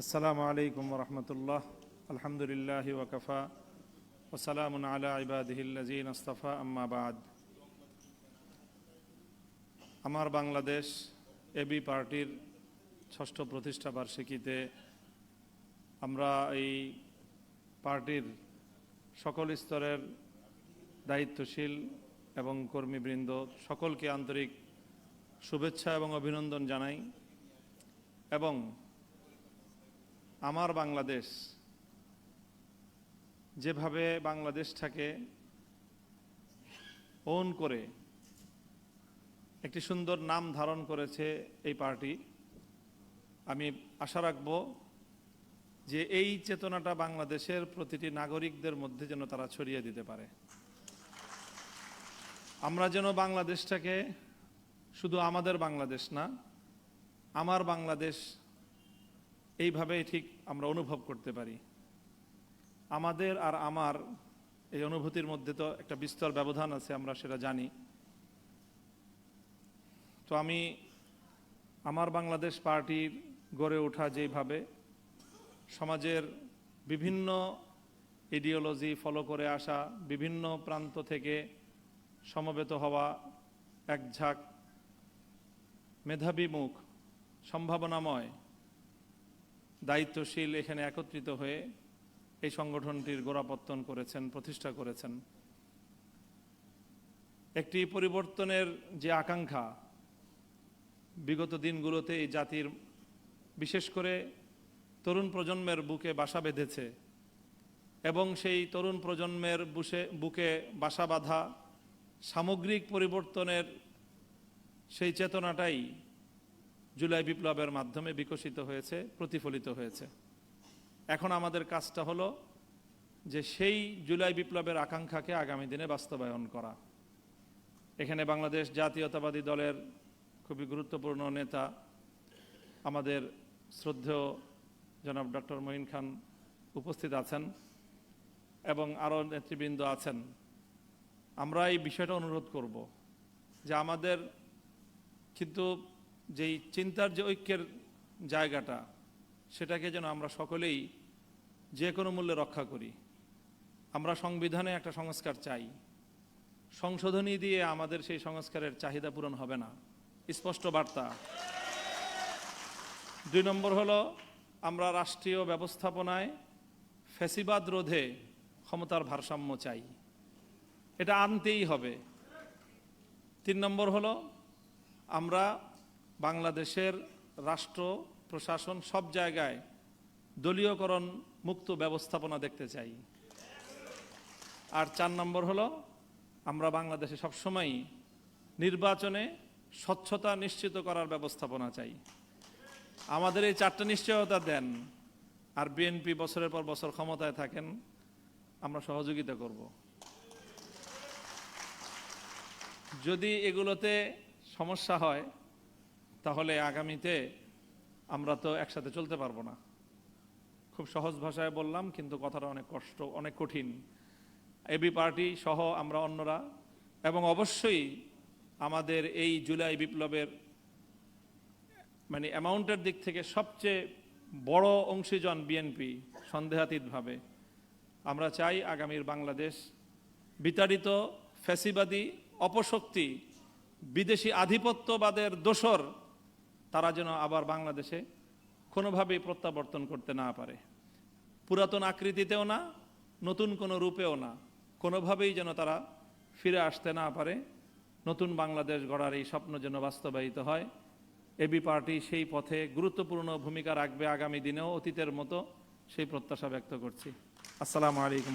আসসালামু আলাইকুম ওরহমতুল্লাহ। আলহামদুলিল্লাহি ওয়াকাফা ওয়া সালামুন আলা ইবাদিহিল্লাযীনা ইসতাফা, আম্মা বাদ। আমার বাংলাদেশ এবি পার্টির ৬ষ্ঠ প্রতিষ্ঠা বার্ষিকীতে আমরা এই পার্টির সকল স্তরের দায়িত্বশীল এবং কর্মীবৃন্দ সকলকে আন্তরিক শুভেচ্ছা এবং অভিনন্দন জানাই। এবং আমার বাংলাদেশ যেভাবে বাংলাদেশটাকে ওন করে একটি সুন্দর নাম ধারণ করেছে এই পার্টি, আমি আশা রাখব যে এই চেতনাটা বাংলাদেশের প্রতিটি নাগরিকদের মধ্যে যেন তারা ছড়িয়ে দিতে পারে। আমরা যেন বাংলাদেশটাকে শুধু আমাদের বাংলাদেশ না, আমার বাংলাদেশ এইভাবেই ঠিক আমরা অনুভব করতে পারি। আমাদের আর আমার এই অনুভূতির মধ্যে তো একটা বিস্তর ব্যবধান আছে, আমরা সেটা জানি। তো আমি আমার বাংলাদেশ পার্টির গড়ে ওঠা যেভাবে সমাজের বিভিন্ন আইডিওলজি ফলো করে আসা, বিভিন্ন প্রান্ত থেকে সমবেত হওয়া এক ঝাঁক মেধাবী মুখ, সম্ভাবনাময়, দায়িত্বশীল এখানে একত্রিত হয়ে এই সংগঠনটির গোড়াপত্তন করেছেন, প্রতিষ্ঠা করেছেন। একটি পরিবর্তনের যে আকাঙ্ক্ষা বিগত দিনগুলোতে এই জাতির, বিশেষ করে তরুণ প্রজন্মের বুকে বাসা বেঁধেছে, এবং সেই তরুণ প্রজন্মের বুকে বাসা বাঁধা সামগ্রিক পরিবর্তনের সেই চেতনাটাই জুলাই বিপ্লবের মাধ্যমে বিকশিত হয়েছে, প্রতিফলিত হয়েছে। এখন আমাদের কাজটা হলো যে সেই জুলাই বিপ্লবের আকাঙ্ক্ষাকে আগামী দিনে বাস্তবায়ন করা। এখানে বাংলাদেশ জাতীয়তাবাদী দলের খুবই গুরুত্বপূর্ণ নেতা আমাদের শ্রদ্ধেয় জনাব ডক্টর মঈন খান উপস্থিত আছেন এবং আরও নেতৃবৃন্দ আছেন। আমরা এই বিষয়টা অনুরোধ করব যে আমাদের কিন্তু যেই চিন্তার যে ঐক্যের জায়গাটা, সেটাকে যেন আমরা সকলেই যে কোনো মূল্যে রক্ষা করি। আমরা সংবিধানে একটা সংস্কার চাই, সংশোধনী দিয়ে আমাদের সেই সংস্কারের চাহিদা পূরণ হবে না, স্পষ্ট বার্তা। ২ নম্বর হলো, আমরা রাষ্ট্রীয় ব্যবস্থাপনায় ফ্যাসিবাদ রোধে ক্ষমতার ভারসাম্য চাই, এটা আনতেই হবে। ৩ নম্বর হলো, আমরা বাংলাদেশের রাষ্ট্র প্রশাসন সব জায়গায় দলীয়করণ মুক্ত ব্যবস্থাপনা দেখতে চাই। আর ৪ নম্বর হলো, আমরা বাংলাদেশে সবসময় নির্বাচনে স্বচ্ছতা নিশ্চিত করার ব্যবস্থাপনা চাই। আমাদের এই ৪টা নিশ্চয়তা দেন, আর বিএনপি বছরের পর বছর ক্ষমতায় থাকেন, আমরা সহযোগিতা করব। যদি এগুলোতে সমস্যা হয় তাহলে আগামীতে আমরা তো একসাথে চলতে পারবো না। খুব সহজ ভাষায় বললাম, কিন্তু কথাটা অনেক কষ্ট, অনেক কঠিন। এবি পার্টি সহ আমরা অন্যরা, এবং অবশ্যই আমাদের এই জুলাই বিপ্লবের অ্যামাউন্টের দিক থেকে সবচেয়ে বড় অংশীজন বিএনপি, সন্দেহাতীতভাবে। আমরা চাই আগামীর বাংলাদেশ বিতাড়িত ফ্যাসিবাদী অপশক্তি, বিদেশি আধিপত্যবাদের দোসর, তারা যেন আবার বাংলাদেশে কোনোভাবেই প্রত্যাবর্তন করতে না পারে। পুরাতন আকৃতিতেও না, নতুন কোনো রূপেও না, কোনোভাবেই যেন তারা ফিরে আসতে না পারে। নতুন বাংলাদেশ গড়ার এই স্বপ্ন যেন বাস্তবায়িত হয়। এবি পার্টি সেই পথে গুরুত্বপূর্ণ ভূমিকা রাখবে আগামী দিনেও, অতীতের মতো, সেই প্রত্যাশা ব্যক্ত করছি। আসসালামু আলাইকুম।